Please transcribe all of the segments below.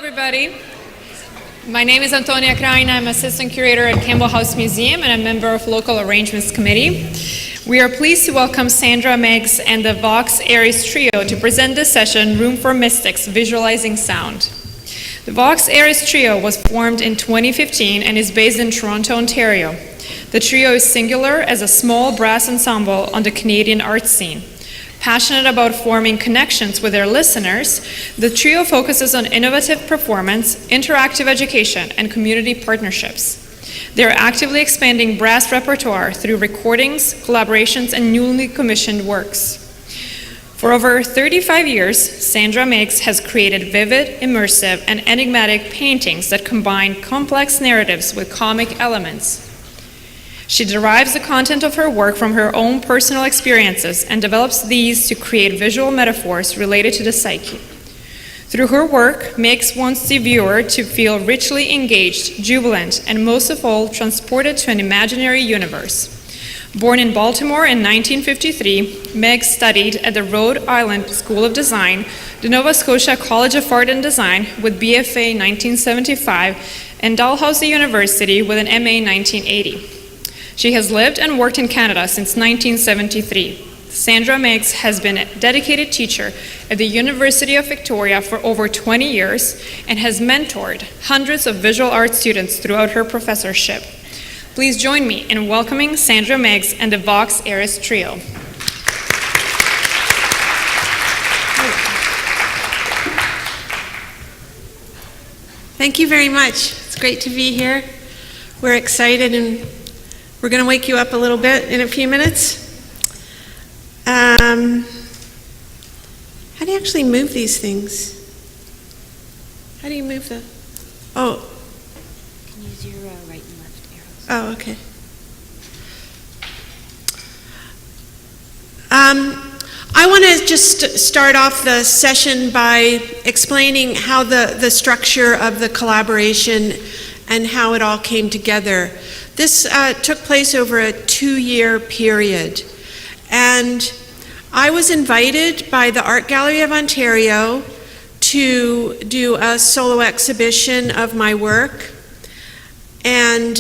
everybody. My name is Antonia Krajina. I'm assistant curator at Campbell House Museum and a member of local arrangements committee. We are pleased to welcome Sandra Meigs and the Vox Aeris Trio to present this session, Room for Mystics, Visualizing Sound. The Vox Aeris Trio was formed in 2015 and is based in Toronto, Ontario. The trio is singular as a small brass ensemble on the Canadian art scene. Passionate about forming connections with their listeners, the trio focuses on innovative performance, interactive education, and community partnerships. They are actively expanding brass repertoire through recordings, collaborations, and newly commissioned works. For over 35 years, Sandra Meigs has created vivid, immersive, and enigmatic paintings that combine complex narratives with comic elements. She derives the content of her work from her own personal experiences and develops these to create visual metaphors related to the psyche. Through her work, Meigs wants the viewer to feel richly engaged, jubilant, and most of all, transported to an imaginary universe. Born in Baltimore in 1953, Meigs studied at the Rhode Island School of Design, the Nova Scotia College of Art and Design with BFA in 1975, and Dalhousie University with an MA in 1980. She has lived and worked in Canada since 1973. Sandra Meigs has been a dedicated teacher at the University of Victoria for over 20 years and has mentored hundreds of visual art students throughout her professorship. Please join me in welcoming Sandra Meigs and the Vox Aeris Trio. Thank you very much. It's great to be here. We're excited and we're going to wake you up a little bit in a few minutes. How do you actually move these things? How do you move the... Oh. You can use your right and left arrows. Oh, okay. I want to just start off the session by explaining how the structure of the collaboration and how it all came together. This took place over a 2-year period, and I was invited by the Art Gallery of Ontario to do a solo exhibition of my work, and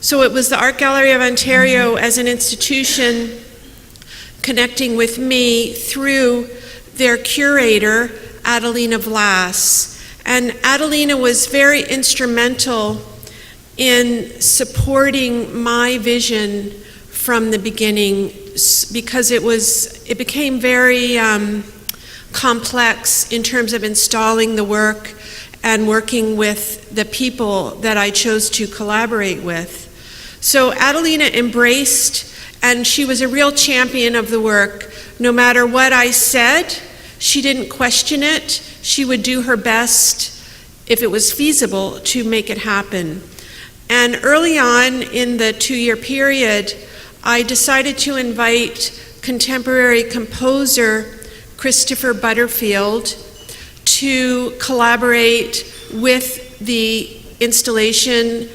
so it was the Art Gallery of Ontario as an institution connecting with me through their curator, Adelina Vlas, and Adelina was very instrumental in supporting my vision from the beginning because it became very complex in terms of installing the work and working with the people that I chose to collaborate with. So Adelina embraced, and she was a real champion of the work. No matter what I said, she didn't question it. She would do her best, if it was feasible, to make it happen. And early on in the 2-year period, I decided to invite contemporary composer Christopher Butterfield to collaborate with the installation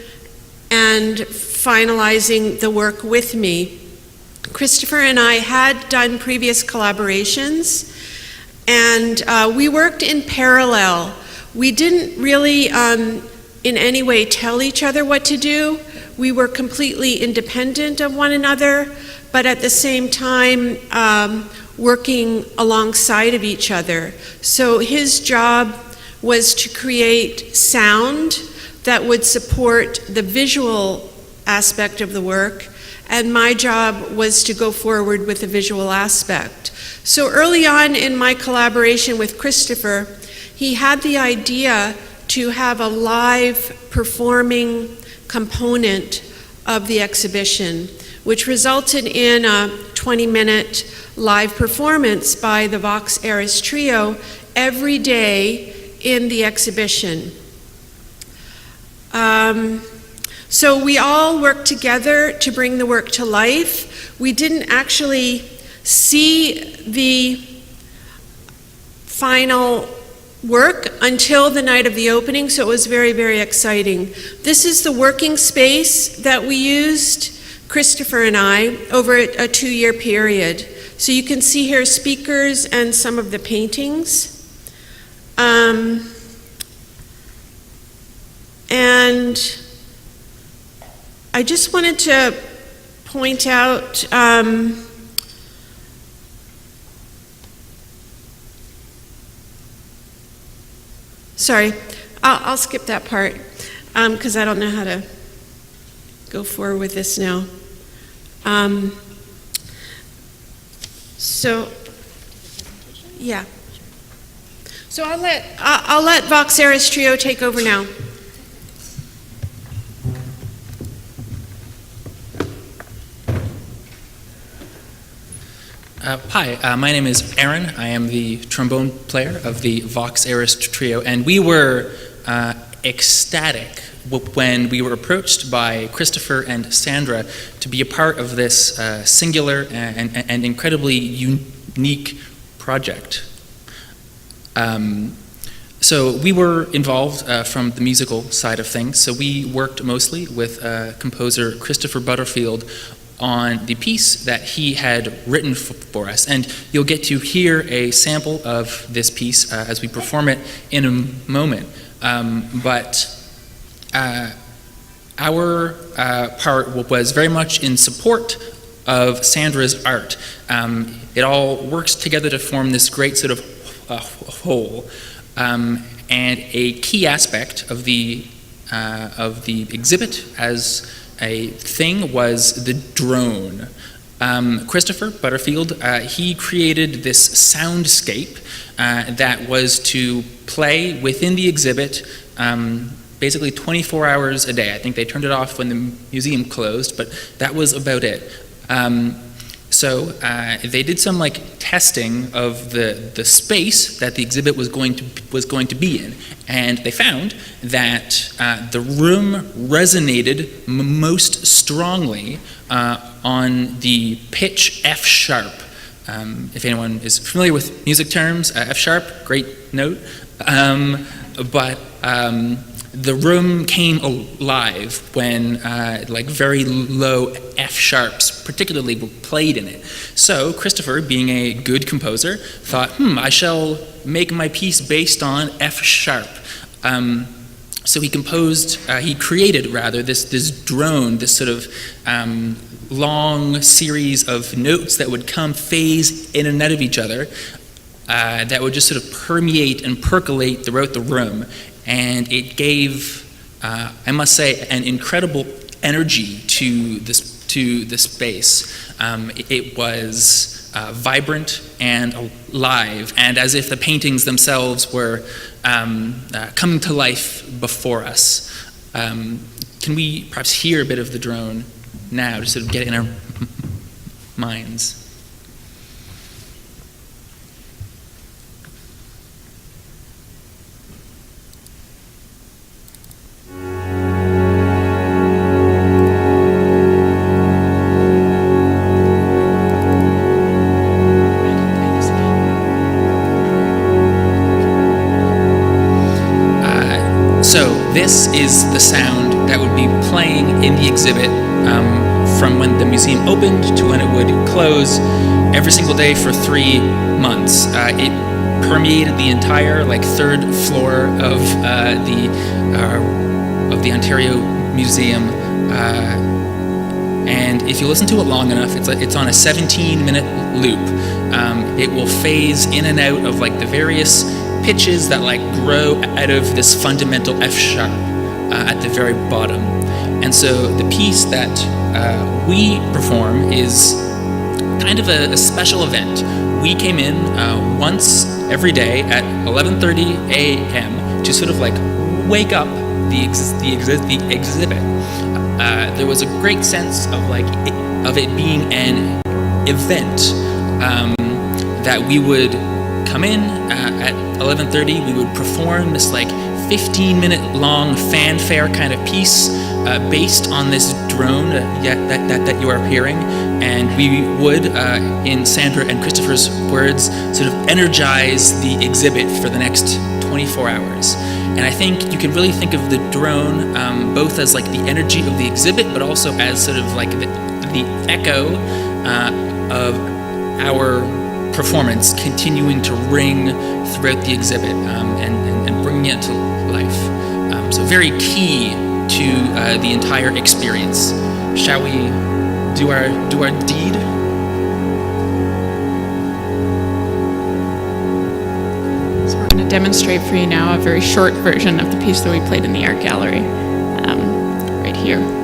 and finalizing the work with me. Christopher and I had done previous collaborations, and we worked in parallel. We didn't really in any way tell each other what to do. We were completely independent of one another, but at the same time working alongside of each other. So his job was to create sound that would support the visual aspect of the work, and my job was to go forward with the visual aspect. So early on in my collaboration with Christopher, he had the idea to have a live performing component of the exhibition, which resulted in a 20-minute live performance by the Vox Aeris Trio every day in the exhibition. So we all worked together to bring the work to life. We didn't actually see the final work until the night of the opening, so it was very, very exciting. This is the working space that we used, Christopher and I, over a 2-year period. So you can see here speakers and some of the paintings. And I just wanted to point out sorry, I'll skip that part because I don't know how to go forward with this now. Yeah. So I'll let Vox Aeris Trio take over now. Hi, my name is Aaron. I am the trombone player of the Vox Aeris Trio, and we were ecstatic when we were approached by Christopher and Sandra to be a part of this singular and incredibly unique project. So we were involved from the musical side of things. So we worked mostly with composer Christopher Butterfield on the piece that he had written for us. And you'll get to hear a sample of this piece as we perform it in a moment. But our part was very much in support of Sandra's art. It all works together to form this great sort of whole. And a key aspect of the exhibit as a thing was the drone. Christopher Butterfield, he created this soundscape that was to play within the exhibit basically 24 hours a day. I think they turned it off when the museum closed, but that was about it. So they did some testing of the space that the exhibit was going to be in, and they found that the room resonated most strongly on the pitch F sharp. If anyone is familiar with music terms, F sharp, great note, but the room came alive when very low F sharps particularly were played in it. So Christopher, being a good composer, thought, I shall make my piece based on F sharp. So he created this drone, this sort of long series of notes that would come phase in and out of each other, that would just sort of permeate and percolate throughout the room. And it gave, I must say, an incredible energy to the space. It was vibrant and alive, and as if the paintings themselves were coming to life before us. Can we perhaps hear a bit of the drone now, to sort of get it in our minds? This is the sound that would be playing in the exhibit from when the museum opened to when it would close every single day for 3 months. It permeated the entire third floor of the Ontario Museum, and if you listen to it long enough, it's on a 17-minute loop. It will phase in and out of the various pitches that grow out of this fundamental F sharp at the very bottom. And so the piece that we perform is kind of a special event. We came in once every day at 11:30 a.m. to sort of wake up the exhibit. There was a great sense of it being an event, that we would come in at 11:30. We would perform this 15-minute long fanfare kind of piece based on this drone that you are hearing, and we would, in Sandra and Christopher's words, sort of energize the exhibit for the next 24 hours. And I think you can really think of the drone both as the energy of the exhibit, but also as sort of the echo of our performance continuing to ring throughout the exhibit and bringing it to life. so very key to the entire experience. Shall we do our deed? So we're going to demonstrate for you now a very short version of the piece that we played in the art gallery, right here.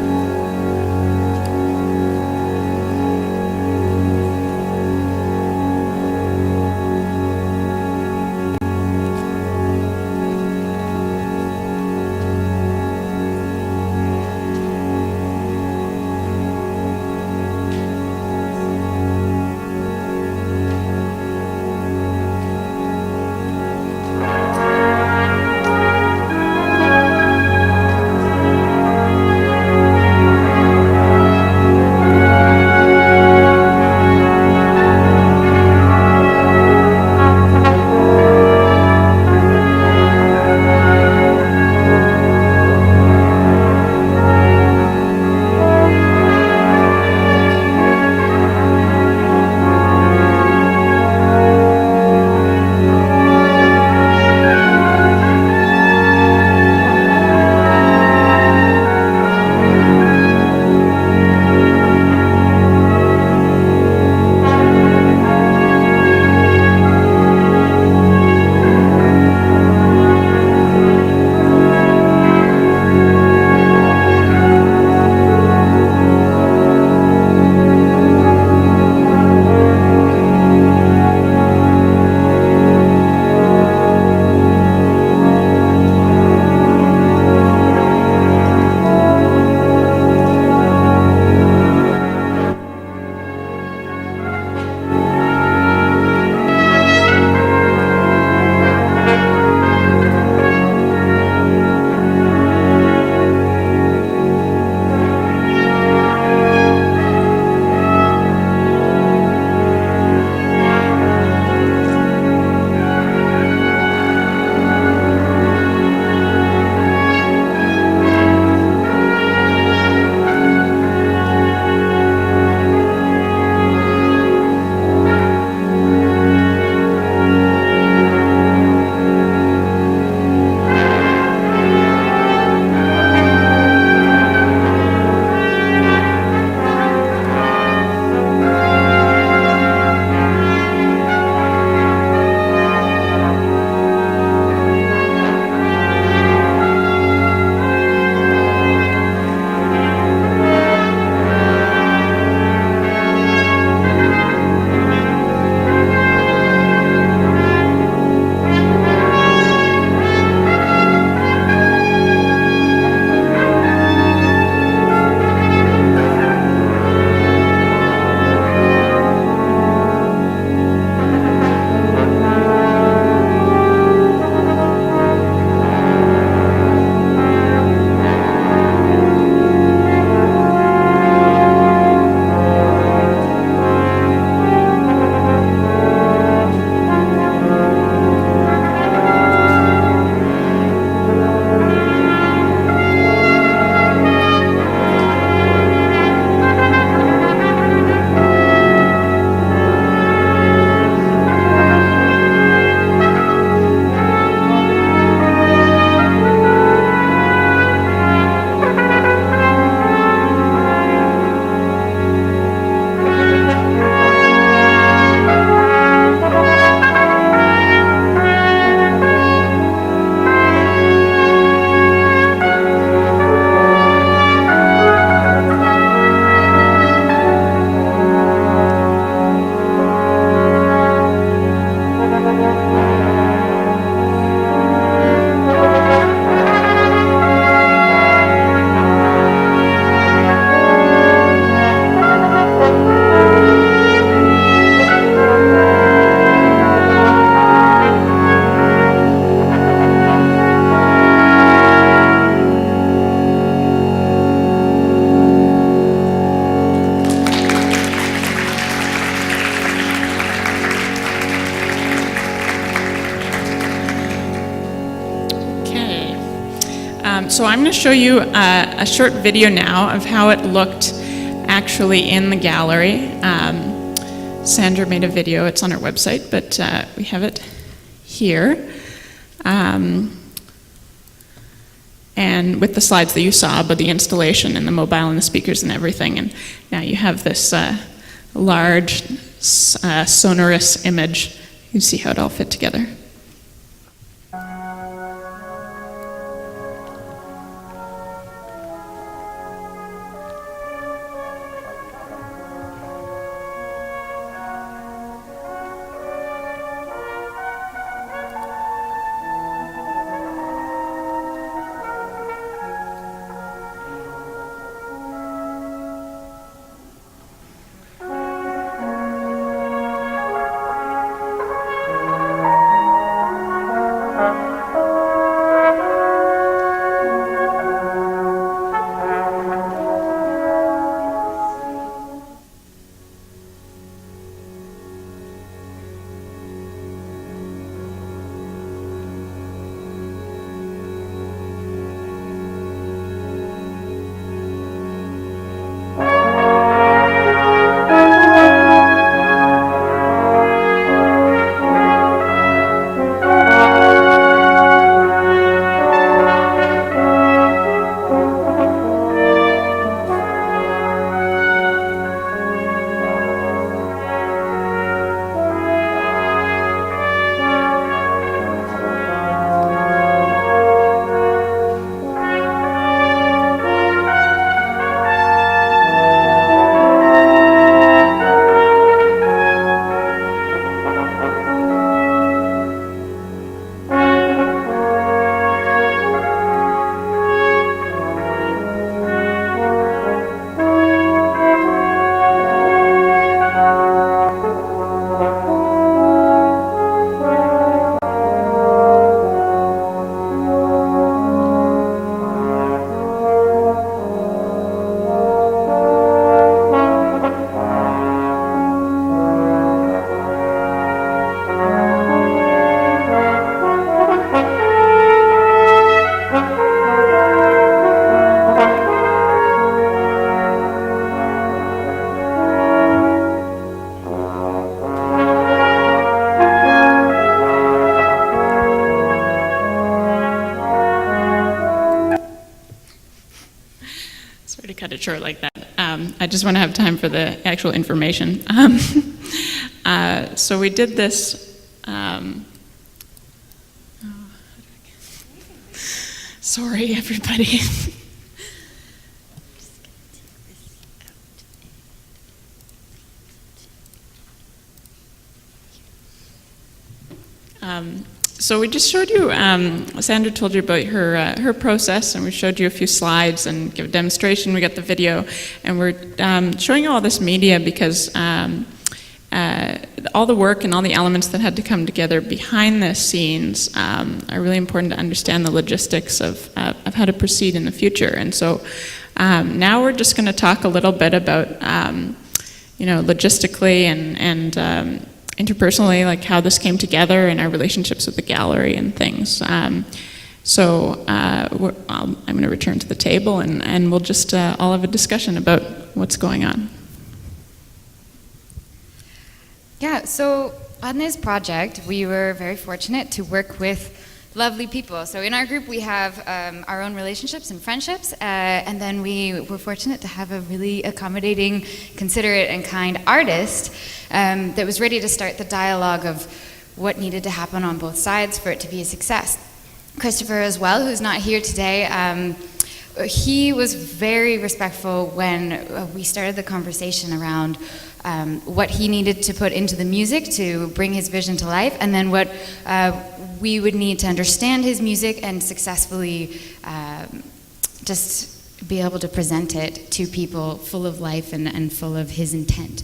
So I'm going to show you a short video now of how it looked actually in the gallery. Sandra made a video. It's on our website, but we have it here. and with the slides that you saw about the installation and the mobile and the speakers and everything. And now you have this large, sonorous image. You see how it all fit together. Cut it short like that. I just want to have time for the actual information. So we did this. Sorry, everybody. So we just showed you, Sandra told you about her process, and we showed you a few slides and give a demonstration. We got the video, and we're showing you all this media because all the work and all the elements that had to come together behind the scenes are really important to understand the logistics of how to proceed in the future. And so now we're just going to talk a little bit about, logistically and interpersonally, like how this came together and our relationships with the gallery and things. I'm going to return to the table and we'll just all have a discussion about what's going on. Yeah, so on this project, we were very fortunate to work with lovely people. So in our group, we have our own relationships and friendships, and then we were fortunate to have a really accommodating, considerate, and kind artist that was ready to start the dialogue of what needed to happen on both sides for it to be a success. Christopher as well, who's not here today, he was very respectful when we started the conversation around what he needed to put into the music to bring his vision to life, and then what we would need to understand his music and successfully just be able to present it to people full of life and full of his intent.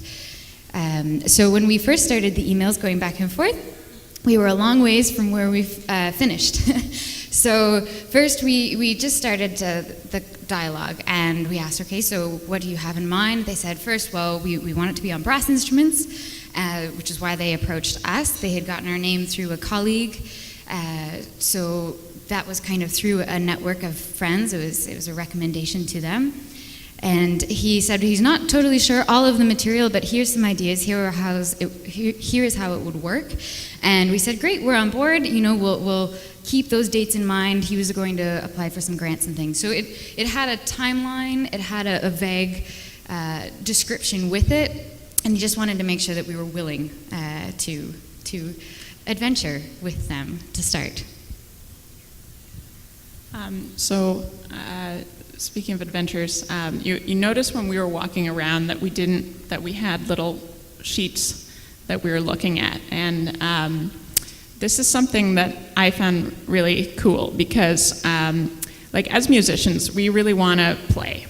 So when we first started the emails going back and forth, we were a long ways from where we've finished. So first we just started the dialogue, and we asked, okay, so what do you have in mind? They said, first, well, we want it to be on brass instruments, which is why they approached us. They had gotten our name through a colleague, so that was kind of through a network of friends. It was a recommendation to them. And he said he's not totally sure all of the material, but here's some ideas. Here is how it would work. And we said, great, we're on board. We'll keep those dates in mind. He was going to apply for some grants and things. So it had a timeline, it had a vague description with it, and he just wanted to make sure that we were willing to adventure with them to start. Speaking of adventures, you noticed when we were walking around that we had little sheets that we were looking at, and this is something that I found really cool because, as musicians, we really want to play,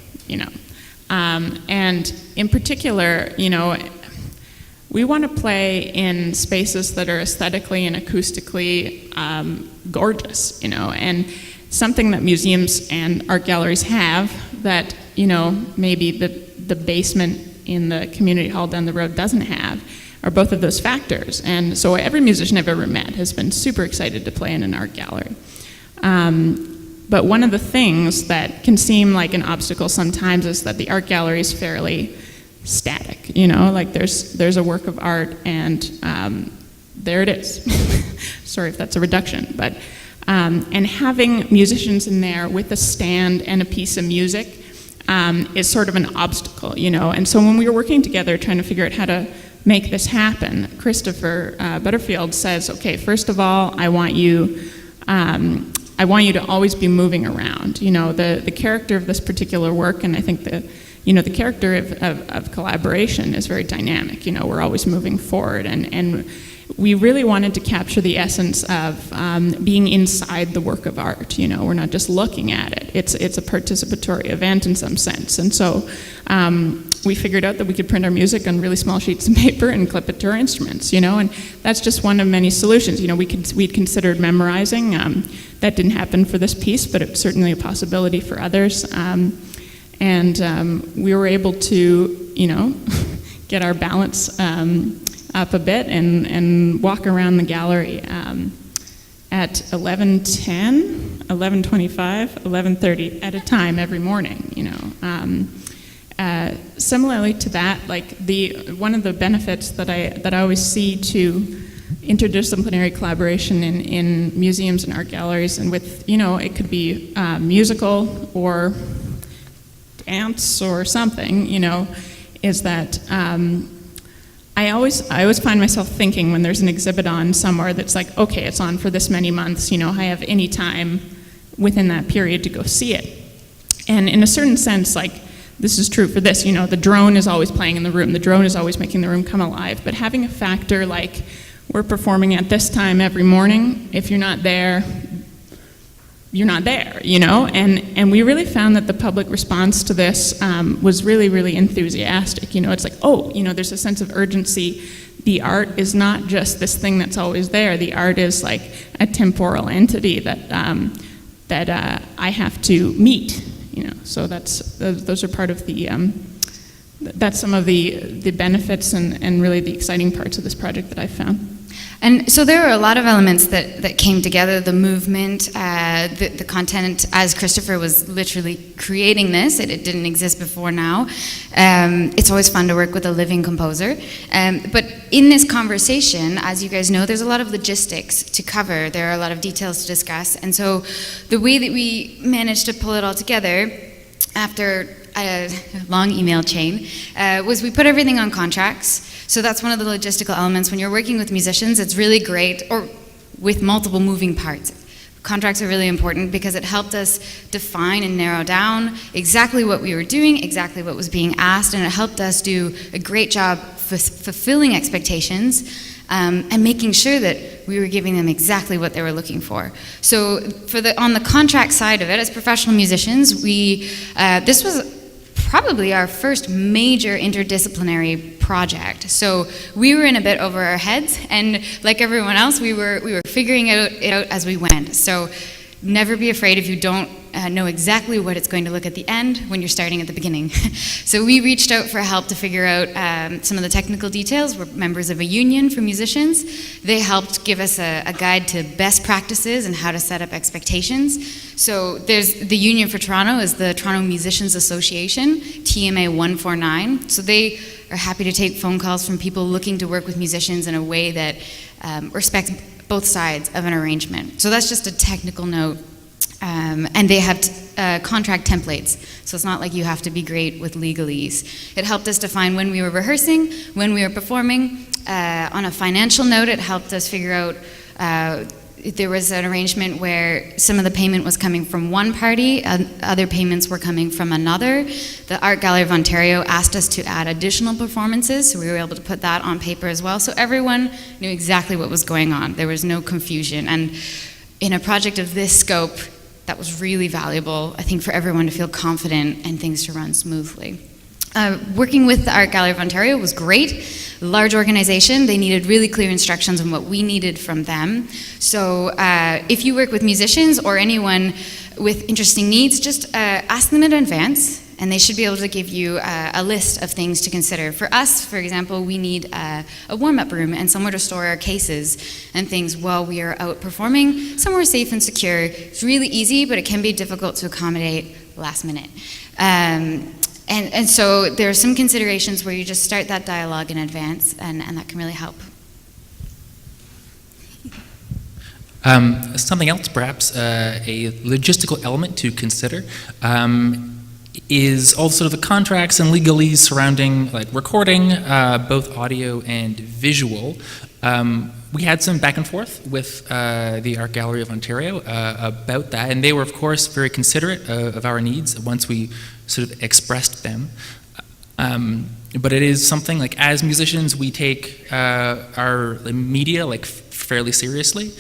and in particular, we want to play in spaces that are aesthetically and acoustically gorgeous, and something that museums and art galleries have that, maybe the basement in the community hall down the road doesn't have, are both of those factors. And so every musician I've ever met has been super excited to play in an art gallery. But one of the things that can seem like an obstacle sometimes is that the art gallery is fairly static, there's a work of art and there it is. Sorry if that's a reduction, but and having musicians in there with a stand and a piece of music is sort of an obstacle, and so when we were working together trying to figure out how to make this happen, Christopher Butterfield says, okay, first of all, I want you to always be moving around. The character of this particular work, and I think the character of collaboration is very dynamic. We're always moving forward, and we really wanted to capture the essence of being inside the work of art. We're not just looking at it. It's a participatory event in some sense. And so we figured out that we could print our music on really small sheets of paper and clip it to our instruments, and that's just one of many solutions. We'd considered memorizing. That didn't happen for this piece, but it's certainly a possibility for others. And we were able to, get our balance up a bit and walk around the gallery at 11:10, 11:25, 11:30 at a time every morning. Similarly to that, one of the benefits that I always see to interdisciplinary collaboration in museums and art galleries, and with it could be musical or dance or something, is that I always find myself thinking when there's an exhibit on somewhere that's like, okay, it's on for this many months, I have any time within that period to go see it. And in a certain sense, this is true for this, the drone is always playing in the room, the drone is always making the room come alive, but having a factor like we're performing at this time every morning, if you're not there, you're not there, and we really found that the public response to this was really, really enthusiastic. It's like, there's a sense of urgency. The art is not just this thing that's always there. The art is like a temporal entity that I have to meet, So those are part of that's some of the benefits and really the exciting parts of this project that I found. And so there were a lot of elements that came together, the movement, the content, as Christopher was literally creating this. It didn't exist before now. It's always fun to work with a living composer. But in this conversation, as you guys know, there's a lot of logistics to cover. There are a lot of details to discuss. And so the way that we managed to pull it all together after a long email chain was we put everything on contracts. So that's one of the logistical elements. When you're working with musicians, it's really great, or with multiple moving parts. Contracts are really important because it helped us define and narrow down exactly what we were doing, exactly what was being asked, and it helped us do a great job fulfilling expectations and making sure that we were giving them exactly what they were looking for. So on the contract side of it, as professional musicians, this was probably our first major interdisciplinary project. So we were in a bit over our heads, and like everyone else, we were figuring it out as we went. So never be afraid if you don't know exactly what it's going to look at the end when you're starting at the beginning. So we reached out for help to figure out some of the technical details. We're members of a union for musicians. They helped give us a guide to best practices and how to set up expectations. So there's the union for Toronto is the Toronto Musicians Association, TMA 149. So they are happy to take phone calls from people looking to work with musicians in a way that respects both sides of an arrangement. So that's just a technical note. And they have contract templates, so it's not like you have to be great with legalese. It helped us define when we were rehearsing, when we were performing. On a financial note, it helped us figure out there was an arrangement where some of the payment was coming from one party, and other payments were coming from another. The Art Gallery of Ontario asked us to add additional performances, so we were able to put that on paper as well, so everyone knew exactly what was going on. There was no confusion, and in a project of this scope, that was really valuable, I think, for everyone to feel confident and things to run smoothly. Working with the Art Gallery of Ontario was great. Large organization, they needed really clear instructions on what we needed from them. So if you work with musicians or anyone with interesting needs, just ask them in advance, and they should be able to give you a list of things to consider. For us, for example, we need a warm-up room and somewhere to store our cases and things while we are out performing, somewhere safe and secure. It's really easy, but it can be difficult to accommodate last minute. And so there are some considerations where you just start that dialogue in advance, and that can really help. Something else, perhaps, a logistical element to consider is also the contracts and legalese surrounding like recording, both audio and visual. We had some back and forth with the Art Gallery of Ontario about that, and they were, of course, very considerate of our needs once we sort of expressed them. But it is something, like, as musicians, we take our media, like, fairly seriously.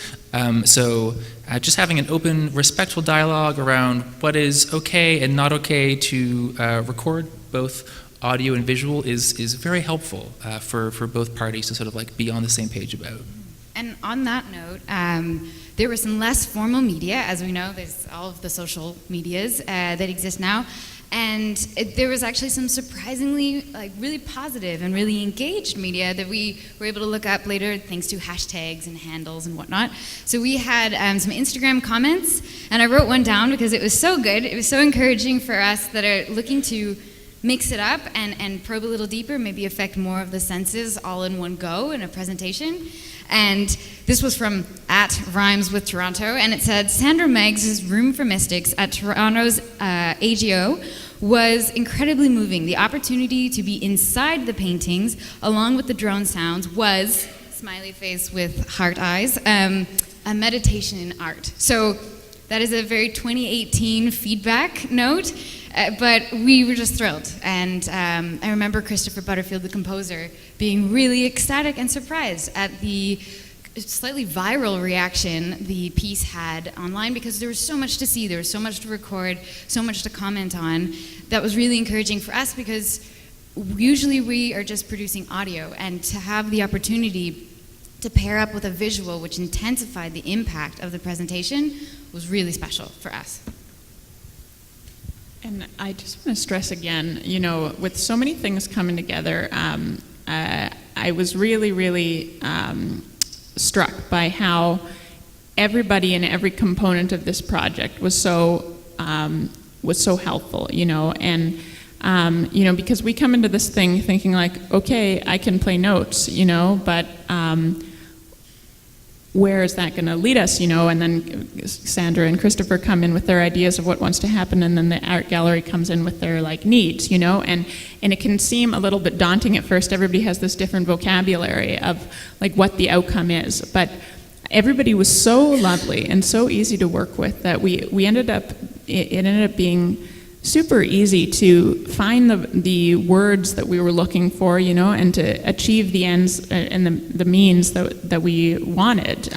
So just having an open, respectful dialogue around what is okay and not okay to record, both audio and visual, is very helpful for both parties to sort of like be on the same page about. And on that note, there were some less formal media. As we know, there's all of the social medias that exist now. And there was actually some surprisingly, like, really positive and really engaged media that we were able to look up later, thanks to hashtags and handles and whatnot. So we had some Instagram comments, and I wrote one down because it was so good. It was so encouraging for us that are looking to mix it up and probe a little deeper, maybe affect more of the senses all in one go in a presentation. And this was from @RhymesWithToronto, and it said, Sandra Meigs' Room for Mystics at Toronto's AGO was incredibly moving. The opportunity to be inside the paintings, along with the drone sounds, was, smiley face with heart eyes, a meditation in art. So that is a very 2018 feedback note. But we were just thrilled, and I remember Christopher Butterfield, the composer, being really ecstatic and surprised at the slightly viral reaction the piece had online, because there was so much to see, there was so much to record, so much to comment on. That was really encouraging for us, because usually we are just producing audio, and to have the opportunity to pair up with a visual which intensified the impact of the presentation was really special for us. And I just want to stress again, you know, with so many things coming together, I was really, really struck by how everybody in every component of this project was so helpful, you know, and you know, because we come into this thing thinking like, okay, I can play notes, you know, but where is that going to lead us, you know? And then Sandra and Christopher come in with their ideas of what wants to happen, and then the art gallery comes in with their like needs, you know? And it can seem a little bit daunting at first. Everybody has this different vocabulary of like what the outcome is, but everybody was so lovely and so easy to work with that we ended up, it ended up being super easy to find the words that we were looking for, you know, and to achieve the ends and the means that we wanted.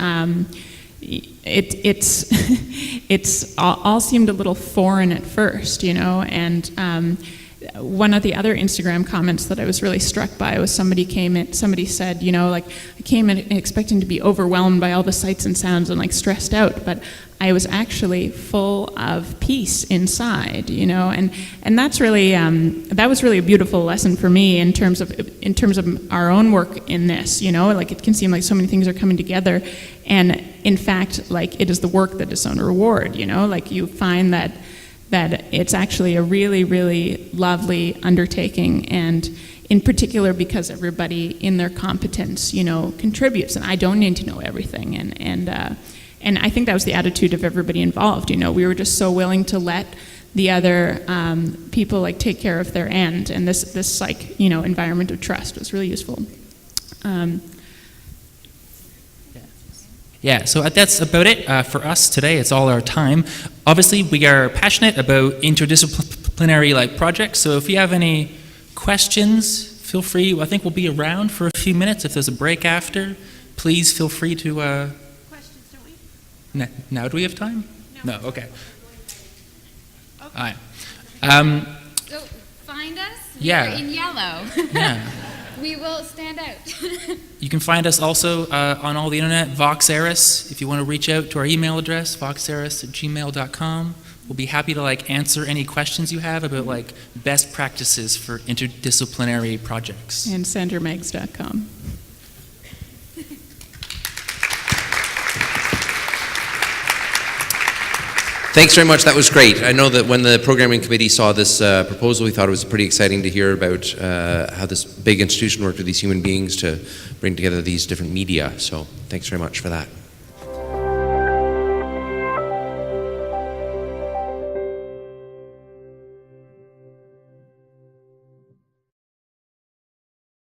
It's all seemed a little foreign at first, you know, and one of the other Instagram comments that I was really struck by was somebody said, you know, like, I came in expecting to be overwhelmed by all the sights and sounds and like stressed out, but I was actually full of peace inside, you know, and that's really that was really a beautiful lesson for me in terms of our own work in this, you know, like it can seem like so many things are coming together, and in fact, like it is the work that is on reward, you know, like you find that it's actually a really, really lovely undertaking, and in particular because everybody in their competence, contributes, and I don't need to know everything. And I think that was the attitude of everybody involved. We were just so willing to let the other people take care of their end, and this environment of trust was really useful. Yeah, so that's about it for us today. It's all our time. Obviously, we are passionate about interdisciplinary projects, so if you have any questions, feel free. I think we'll be around for a few minutes. If there's a break after, please feel free to... Questions, don't we? Now do we have time? No, okay. All right. So find us. Yeah. We're in yellow. Yeah. We will stand out. You can find us also on all the internet, Vox Aeris. If you want to reach out to our email address, voxaeris@gmail.com. We'll be happy to answer any questions you have about best practices for interdisciplinary projects. And SandraMeigs.com. Thanks very much. That was great. I know that when the programming committee saw this proposal, we thought it was pretty exciting to hear about how this big institution worked with these human beings to bring together these different media. So thanks very much for that.